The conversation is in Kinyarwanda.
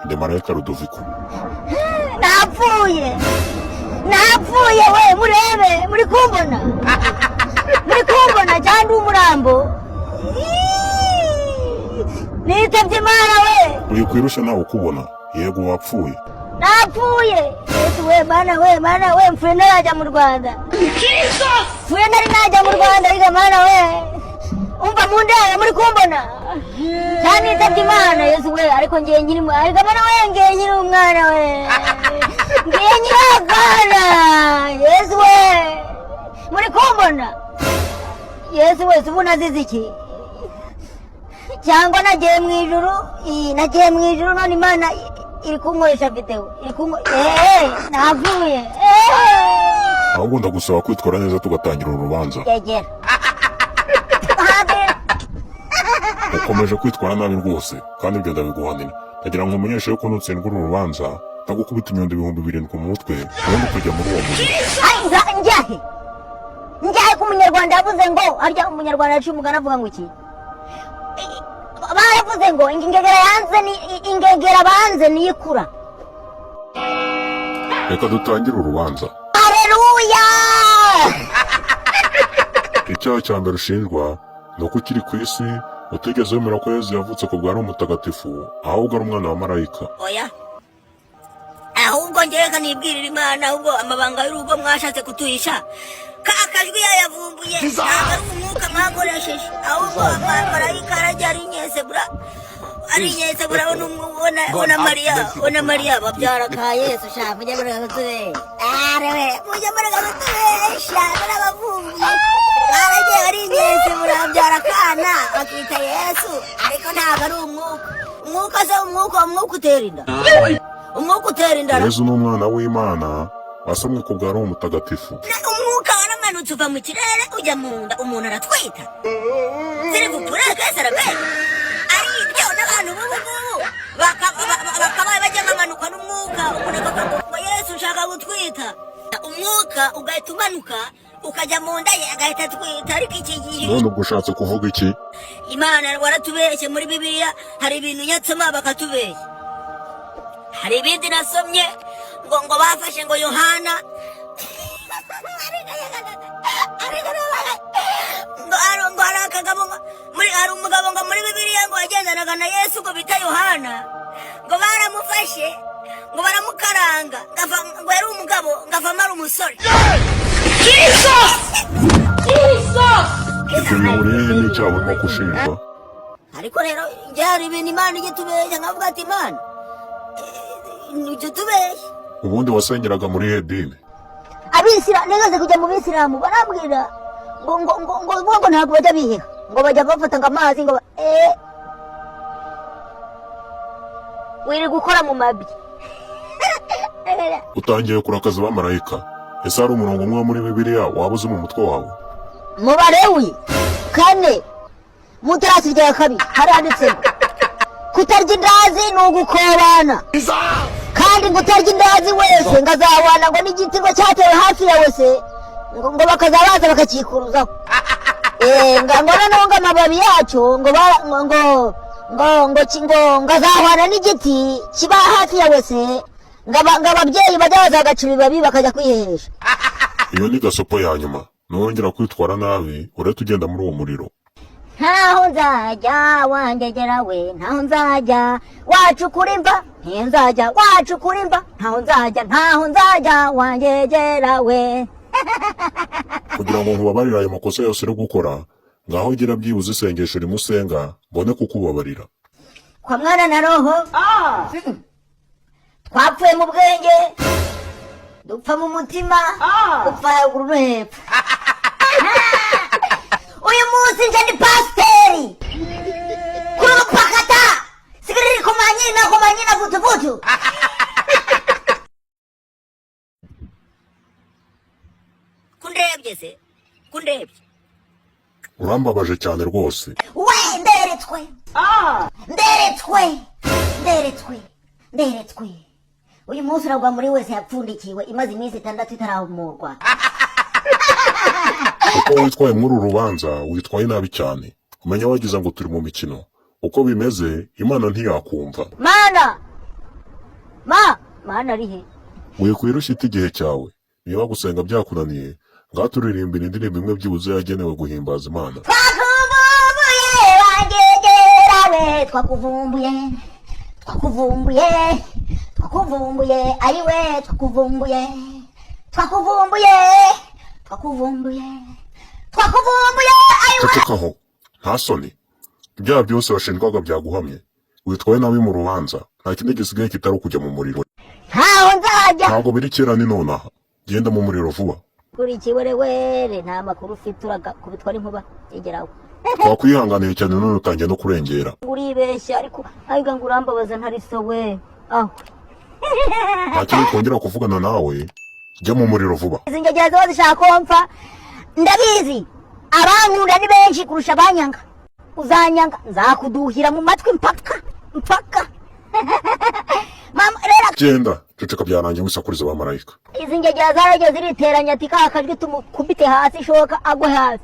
Ndi marayika Rudoviko. Napfuye we murebe muri kumbona cyangwa umurambo nitavye Imana we. Uri kwirusha nawe ukubona yego wapfuye. Napfuye Yesu we mana we mfuye naraja mu Rwanda. Mfuye nari naja mu Rwanda riga mana we. Umva mundaya muri kumbona cyane nitavye Imana Yesu we ariko ngiye nyiri ariko mana we ngiye nyiri umwana we. Ngiye nyiri akana Yesu we muri kumbona Yesu we subuna ziziki cyangwa nagiye mu ijuru none Imana iri kunkoresha video navuye ahubwo ndagusaba kwitwara neza tugatangira urubanza. Yegera ukomeje kwitwara nabi rwose kandi ibyo ndabiguhanira. Ndagira ngo umenyeshe yuko nutsindwa uru rubanza ndagukubita imyundo 7,000 mu mutwe ubundi ukajya muri uwo mujyi. Njyahe ku munyarwanda yavuze ngo harya umunyarwanda yaciye umugani avuga ngo iki baravuze ngo ingegera banze niyikura. Reka dutangire urubanza. Haleluya. Icyaha cya mbere ushinjwa ni uko ukiri ku isi utigeze wemera ko Yesu yavutse ko bwari umutagatifu ahubwo ari umwana wa marayika. Oya ahubwo ngereka nibwirira Imana ahubwo amabanga y'urugo mwashatse kutuhisha kakajwi yayavumbuye ntabwo ari umwuka mwakoresheje ahubwo marayika arajya ari nyese bura ona Mariya babyara ka Yesu sha mujye muri gatube mujye muri gatube sha n'abavumbuye arajya ari nyese bura byara kana bakita Yesu ariko ntabwo ari umwuka utera inda Yesu ni umwana w'Imana wasamwe ko bwari umutagatifu. Umwuka waramanutse uva mu kirere ujya mu nda umuntu aratwita ziri gupura kasarabe ari ibyo n'abantu b'ubu bakabaye bajya bamanuka n'umwuka umuntu akavuga Yesu nshaka gutwita umwuka ugahita umanuka ukajya mu nda ye agahita atwita ariko iki gihe none ubwo ushatse kuvuga iki? Imana waratubeshye muri Bibiliya hari ibintu nyatsoma bakatubeshya hari ibindi nasomye ngo bafashe ngo Yohana hari umugabo ngo muri Bibiliya ngo yagendanaga na Yesu ngo bita Yohana ngo baramufashe ngo baramukaranga ngo yari umugabo ngo avamo ari umusore. Ibyo bihuriye n'icyaha urimo gushinjwa. Ariko rero hari ibintu Imana igitubeshya nkavuga ati Imana nicyo tubeshya. Ubundi wasengeraga muri hedini? Abisiramu nigeze kujya mu Bisilamu barambwira ngo ntabwo bajya biheha ngo bajya bafata ngo amazi ngo wiri gukora mu mabi. Utangiye kurakaza abamarayika. Ese hari umurongo umwe muri Bibiliya wabuze mu mutwe wawe? Mu Balewi 4 mu tarasi rya 2 haranditse kutarya indazi ni ugukobana kandi ngo utarya indazi wese ngazawana ngo n'igiti ngo cyatewe hafi yawe se ngo bakazabaza bakakikuruzaho noneho ngo amababi yacyo ngo ngazahwana n'igiti kiba hafi yawe se ngo ababyeyi bajya bazagacira ibibabi bakajya kwihesha. Iyo ni gasopo ya nyuma nongera kwitwara nabi uretse ugenda muri uwo muriro. Ntaho nzajya wangegera we ntaho nzajya wacukura imva nzajya wacukura imva ntaho nzajya wangegera we. Kugira ngo nkubabarire ayo makosa yose uri gukora ngaho gira byibuze isengesho rimusenga mbone kukubabarira. Kwa Mwana na Roho twapfuye mu bwenge dupfa mu mutima dupfa haruguru no hepfo. Uyu munsi nje ndi pasiteri kuri pakata sigiriri kumanyina vutu kundebye Urambabaje cyane rwose. We nderetswe uyu munsi uragwa muri wese yapfundikiwe imaze iminsi 6 itarahumurwa. Uko witwaye muri urubanza witwaye nabi cyane. Kumenya wagize ngo turi mu mikino uko bimeze Imana ntiyakumva. Mana mana ari he? wikwirushya ite igihe cyawe niba gusenga byakunaniye ngaho turirimbira indirimbo imwe byibuze yagenewe guhimbaza Imana. Twakuvumbuye wangegera we, twakuvumbuye twakuvumbuye twakuvumbuye ari we, twakuvumbuye twakuvumbuye twakuvumbuye twakuvumbuye ari we. cecekaho nta soni, ibyaha byose washinjwaga byaguhamye, witwaye nabi mu rubanza, nta kindi gisigaye kitari ukujya mu muriro. Ntaho nzajya. Ntabwo biri kera ni nonaha, genda mu muriro vuba. Kuri kiwerewere nta makuru ufite, uragakubitwa n'inkuba igeraho. Twakwihanganiye cyane none utangiye no kurengera. Uribeshya ariko ayiga ngo urambabaza ntari so we. Nta kintu twongera kuvugana nawe, jya mu muriro vuba. Izi ngegera ziba zishaka ko mpfa, ndabizi abankunda ni benshi kurusha abanyanga. Uzanyanga nzakuduhira mu matwi mpaka mama rera. Genda ceceka byarangiye wisakuriza abamarayika. Izi ngegera zarajye ziriteranya ati ka kajwi tumukubite hasi shoka agwe hasi.